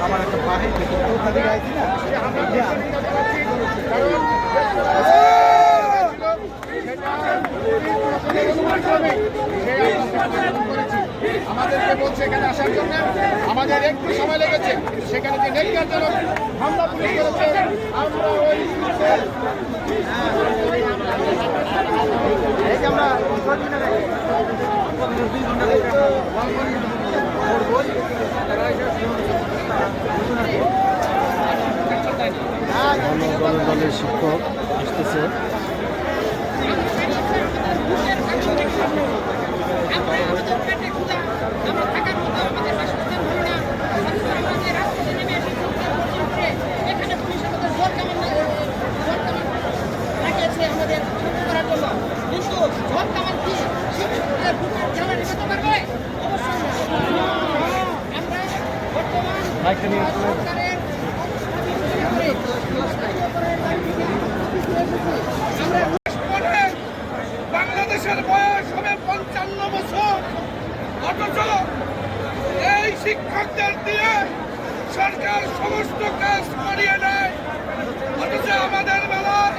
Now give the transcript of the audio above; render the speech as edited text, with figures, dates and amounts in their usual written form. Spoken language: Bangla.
আমার একটা পাখি গাইছি না আমাদেরকে বলছে এখানে আসার জন্য আমাদের একটু সময় লেগেছে, সেখানে যে নেটওয়ার্ক হামলা পুলিশ করেছে আমরা ওই দলের শিক্ষক আসতেছে। বাংলাদেশের বয়স হবে 55 বছর, অথচ এই শিক্ষকদের দিয়ে সরকার সমস্ত কাজ করিয়ে নেয়। অথচ আমাদের বেলায়